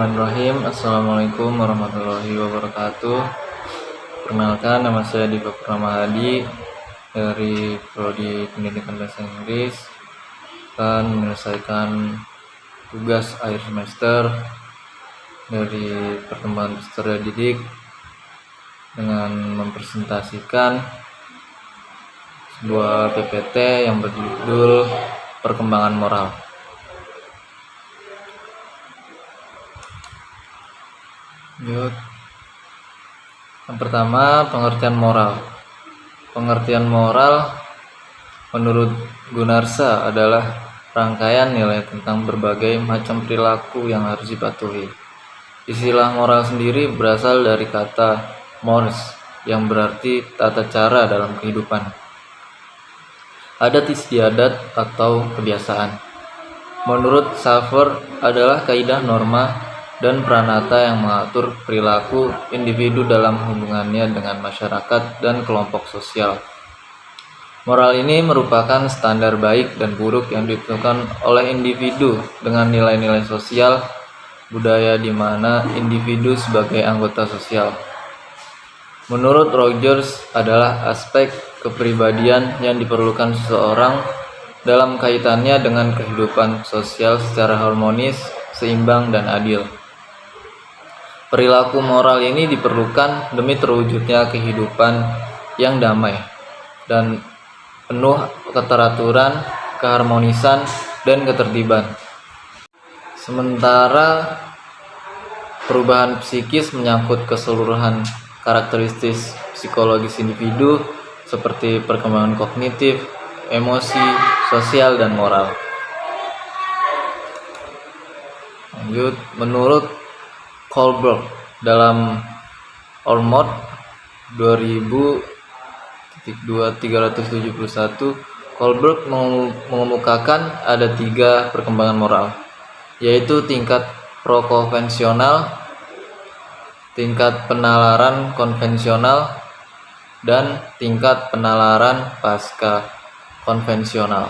Bismillahirrahmanirrahim. Assalamualaikum warahmatullahi wabarakatuh. Perkenalkan, nama saya Dipa Purnamahadi dari Prodi Pendidikan Bahasa Inggris, akan menyelesaikan tugas akhir semester dari perkembangan peserta didik dengan mempresentasikan sebuah PPT yang berjudul Perkembangan Moral. Yang pertama, pengertian moral. Pengertian moral menurut Gunarsa adalah rangkaian nilai tentang berbagai macam perilaku yang harus dipatuhi. Istilah moral sendiri berasal dari kata mores yang berarti tata cara dalam kehidupan, adat istiadat atau kebiasaan. Menurut Safer adalah kaidah norma dan pranata yang mengatur perilaku individu dalam hubungannya dengan masyarakat dan kelompok sosial. Moral ini merupakan standar baik dan buruk yang ditentukan oleh individu dengan nilai-nilai sosial budaya di mana individu sebagai anggota sosial. Menurut Rogers adalah aspek kepribadian yang diperlukan seseorang dalam kaitannya dengan kehidupan sosial secara harmonis, seimbang, dan adil. Perilaku moral ini diperlukan demi terwujudnya kehidupan yang damai dan penuh keteraturan, keharmonisan, dan ketertiban. Sementara perubahan psikis menyangkut keseluruhan karakteristik psikologis individu seperti perkembangan kognitif, emosi, sosial, dan moral. Lanjut, menurut Kohlberg dalam Ormond 2000-371, Kohlberg mengemukakan ada 3 perkembangan moral, yaitu tingkat pro-konvensional, tingkat penalaran konvensional, dan tingkat penalaran pasca konvensional.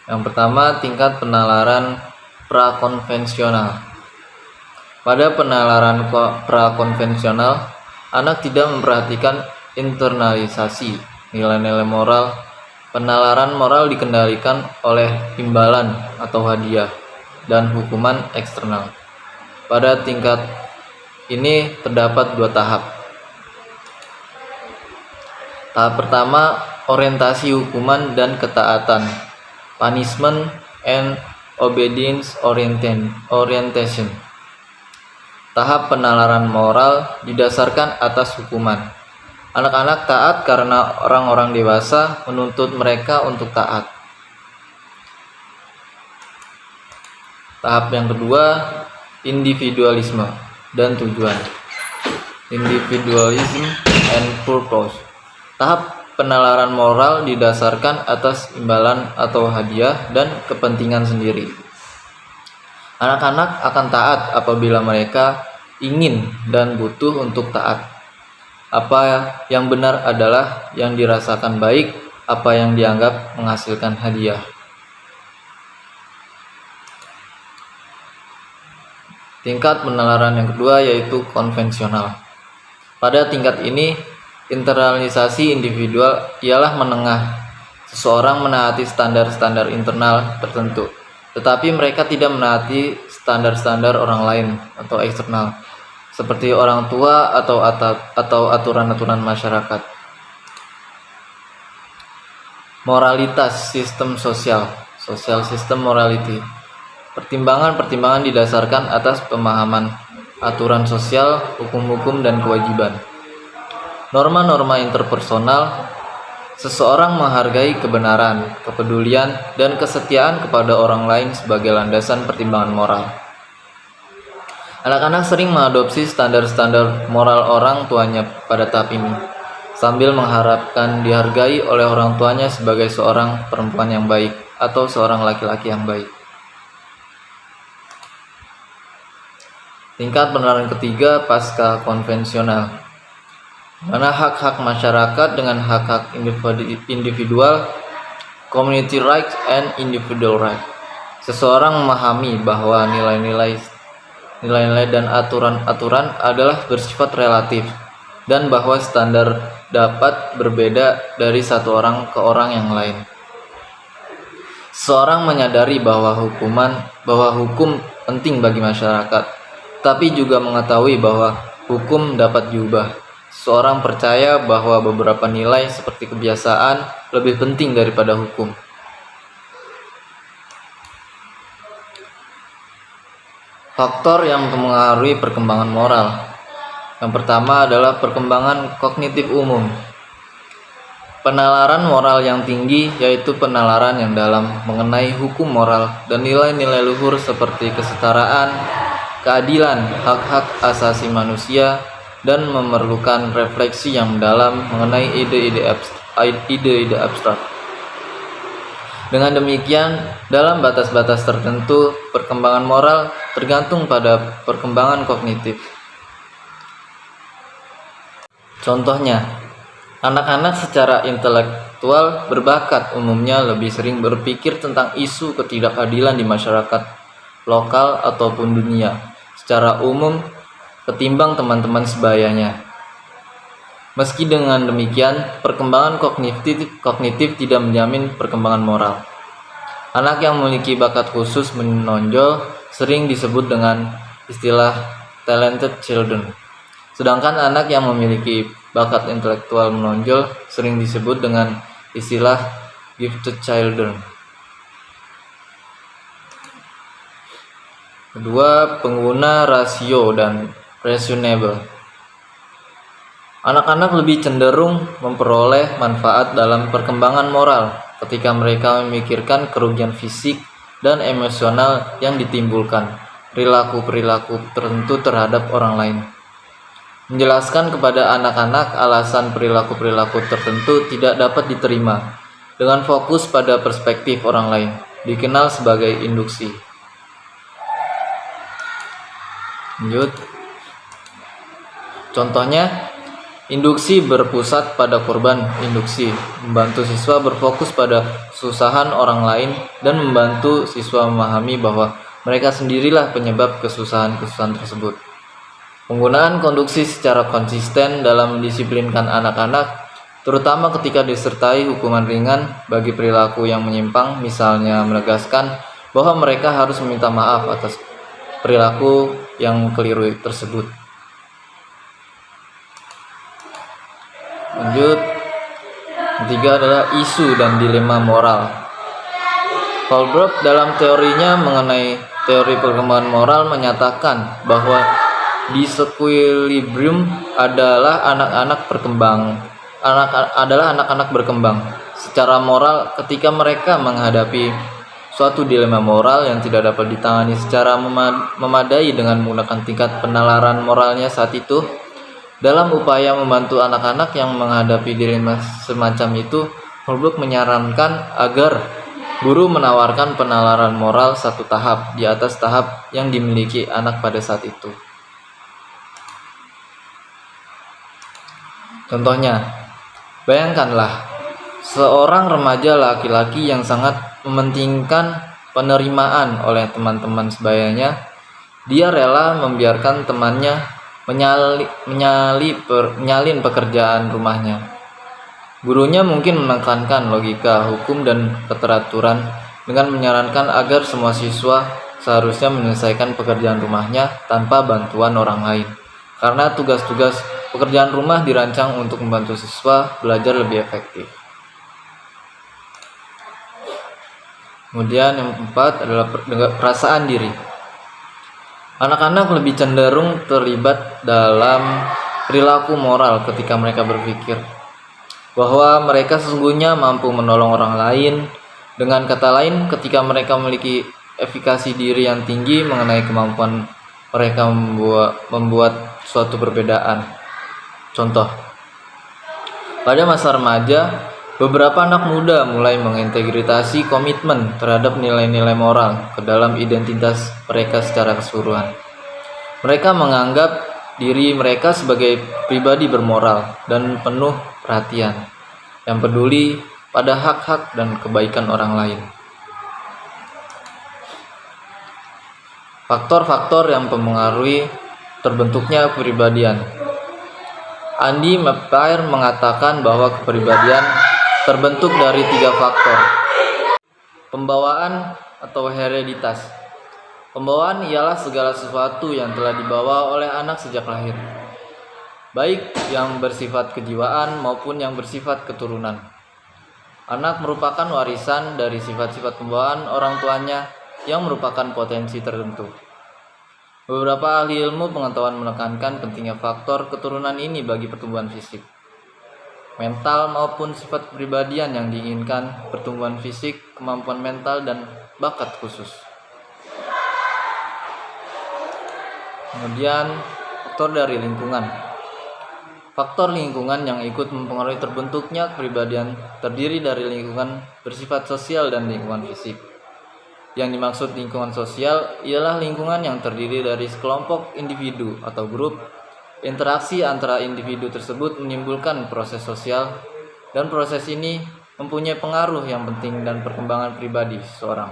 Yang pertama, tingkat penalaran prakonvensional. Pada penalaran prakonvensional, anak tidak memperhatikan internalisasi nilai-nilai moral. Penalaran moral dikendalikan oleh imbalan atau hadiah dan hukuman eksternal. Pada tingkat ini terdapat 2 tahap. Tahap pertama, orientasi hukuman dan ketaatan, punishment and obedience orientation. Tahap penalaran moral didasarkan atas hukuman. Anak-anak taat karena orang-orang dewasa menuntut mereka untuk taat. Tahap yang kedua, individualisme dan tujuan. Individualism and purpose. Tahap penalaran moral didasarkan atas imbalan atau hadiah dan kepentingan sendiri. Anak-anak akan taat apabila mereka ingin dan butuh untuk taat. Apa yang benar adalah yang dirasakan baik, apa yang dianggap menghasilkan hadiah. Tingkat penalaran yang kedua yaitu konvensional. Pada tingkat ini, internalisasi individual ialah menengah. Seseorang menaati standar-standar internal tertentu, tetapi mereka tidak menaati standar-standar orang lain atau eksternal, seperti orang tua atau aturan-aturan masyarakat. Moralitas sistem sosial, social system morality. Pertimbangan-pertimbangan didasarkan atas pemahaman aturan sosial, hukum-hukum, dan kewajiban. Norma-norma interpersonal. Seseorang menghargai kebenaran, kepedulian, dan kesetiaan kepada orang lain sebagai landasan pertimbangan moral. Anak-anak sering mengadopsi standar-standar moral orang tuanya pada tahap ini, sambil mengharapkan dihargai oleh orang tuanya sebagai seorang perempuan yang baik atau seorang laki-laki yang baik. Tingkat penalaran ketiga, pasca konvensional, mana hak-hak masyarakat dengan hak-hak individual, community rights and individual rights. Seseorang memahami bahwa nilai-nilai dan aturan-aturan adalah bersifat relatif dan bahwa standar dapat berbeda dari satu orang ke orang yang lain. Seorang menyadari bahwa hukum penting bagi masyarakat, tapi juga mengetahui bahwa hukum dapat diubah. Seorang percaya bahwa beberapa nilai seperti kebiasaan lebih penting daripada hukum. Faktor yang mempengaruhi perkembangan moral. Yang pertama adalah perkembangan kognitif umum. Penalaran moral yang tinggi yaitu penalaran yang dalam mengenai hukum moral dan nilai-nilai luhur seperti kesetaraan, keadilan, hak-hak asasi manusia, dan memerlukan refleksi yang mendalam mengenai ide-ide abstrak. Dengan demikian, dalam batas-batas tertentu, perkembangan moral tergantung pada perkembangan kognitif. Contohnya, anak-anak secara intelektual berbakat umumnya lebih sering berpikir tentang isu ketidakadilan di masyarakat lokal ataupun dunia secara umum ketimbang teman-teman sebayanya. Meski dengan demikian, perkembangan kognitif tidak menjamin perkembangan moral. Anak yang memiliki bakat khusus menonjol sering disebut dengan istilah talented children. Sedangkan anak yang memiliki bakat intelektual menonjol sering disebut dengan istilah gifted children. Kedua, pengguna rasio dan reasonable. Anak-anak lebih cenderung memperoleh manfaat dalam perkembangan moral ketika mereka memikirkan kerugian fisik dan emosional yang ditimbulkan perilaku-perilaku tertentu terhadap orang lain. Menjelaskan kepada anak-anak alasan perilaku-perilaku tertentu tidak dapat diterima dengan fokus pada perspektif orang lain, dikenal sebagai induksi. Lanjut. Contohnya, induksi berpusat pada korban induksi, membantu siswa berfokus pada kesusahan orang lain dan membantu siswa memahami bahwa mereka sendirilah penyebab kesusahan-kesusahan tersebut. Penggunaan konduksi secara konsisten dalam mendisiplinkan anak-anak, terutama ketika disertai hukuman ringan bagi perilaku yang menyimpang, misalnya menegaskan bahwa mereka harus meminta maaf atas perilaku yang keliru tersebut. Lanjut, ketiga adalah isu dan dilema moral. Holbrook dalam teorinya mengenai teori perkembangan moral menyatakan bahwa disequilibrium adalah anak-anak berkembang secara moral ketika mereka menghadapi suatu dilema moral yang tidak dapat ditangani secara memadai dengan menggunakan tingkat penalaran moralnya saat itu. Dalam upaya membantu anak-anak yang menghadapi dilema semacam itu, Holbrook menyarankan agar guru menawarkan penalaran moral satu tahap di atas tahap yang dimiliki anak pada saat itu. Contohnya, bayangkanlah seorang remaja laki-laki yang sangat mementingkan penerimaan oleh teman-teman sebayanya. Dia rela membiarkan temannya menyalin pekerjaan rumahnya. Gurunya mungkin menekankan logika, hukum, dan keteraturan dengan menyarankan agar semua siswa seharusnya menyelesaikan pekerjaan rumahnya tanpa bantuan orang lain, karena tugas-tugas pekerjaan rumah dirancang untuk membantu siswa belajar lebih efektif. Kemudian yang keempat adalah perasaan diri. Anak-anak lebih cenderung terlibat dalam perilaku moral ketika mereka berpikir bahwa mereka sesungguhnya mampu menolong orang lain. Dengan kata lain, ketika mereka memiliki efikasi diri yang tinggi mengenai kemampuan mereka membuat suatu perbedaan. Contoh, pada masa remaja, beberapa anak muda mulai mengintegritasi komitmen terhadap nilai-nilai moral ke dalam identitas mereka secara keseluruhan. Mereka menganggap diri mereka sebagai pribadi bermoral dan penuh perhatian, yang peduli pada hak-hak dan kebaikan orang lain. Faktor-faktor yang mempengaruhi terbentuknya kepribadian. Andy Mapire mengatakan bahwa kepribadian terbentuk dari 3 faktor. Pembawaan atau hereditas. Pembawaan ialah segala sesuatu yang telah dibawa oleh anak sejak lahir, baik yang bersifat kejiwaan maupun yang bersifat keturunan. Anak merupakan warisan dari sifat-sifat pembawaan orang tuanya yang merupakan potensi tertentu. Beberapa ahli ilmu pengetahuan menekankan pentingnya faktor keturunan ini bagi pertumbuhan fisik, mental maupun sifat kepribadian yang diinginkan, pertumbuhan fisik, kemampuan mental, dan bakat khusus. Kemudian, faktor dari lingkungan. Faktor lingkungan yang ikut mempengaruhi terbentuknya kepribadian terdiri dari lingkungan bersifat sosial dan lingkungan fisik. Yang dimaksud lingkungan sosial ialah lingkungan yang terdiri dari sekelompok individu atau grup. Interaksi antara individu tersebut menimbulkan proses sosial, dan proses ini mempunyai pengaruh yang penting dan perkembangan pribadi seseorang.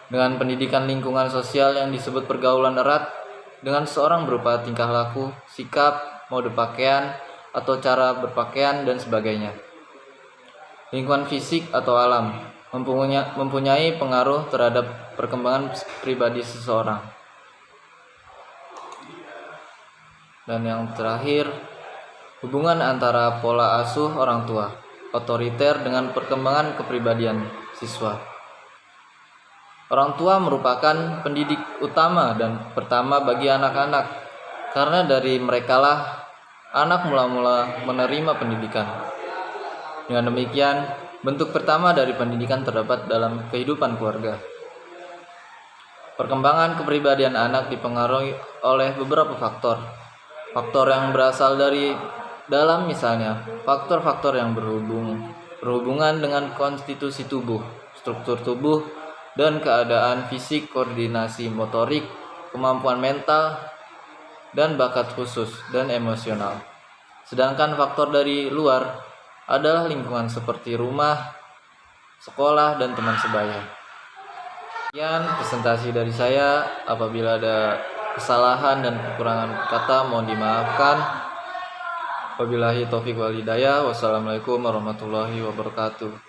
Dengan pendidikan lingkungan sosial yang disebut pergaulan erat dengan seseorang berupa tingkah laku, sikap, mode pakaian, atau cara berpakaian, dan sebagainya. Lingkungan fisik atau alam mempunyai pengaruh terhadap perkembangan pribadi seseorang. Dan yang terakhir, hubungan antara pola asuh orang tua, otoriter, dengan perkembangan kepribadian siswa. Orang tua merupakan pendidik utama dan pertama bagi anak-anak, karena dari merekalah anak mula-mula menerima pendidikan. Dengan demikian, bentuk pertama dari pendidikan terdapat dalam kehidupan keluarga. Perkembangan kepribadian anak dipengaruhi oleh beberapa faktor. Faktor yang berasal dari dalam, misalnya faktor-faktor yang berhubungan dengan konstitusi tubuh, struktur tubuh, dan keadaan fisik, koordinasi motorik, kemampuan mental, dan bakat khusus dan emosional. Sedangkan faktor dari luar adalah lingkungan seperti rumah, sekolah, dan teman sebaya. Sekian presentasi dari saya. Apabila ada kesalahan dan kekurangan kata mohon dimaafkan. Wabillahi taufiq wal hidayah. Wassalamualaikum warahmatullahi wabarakatuh.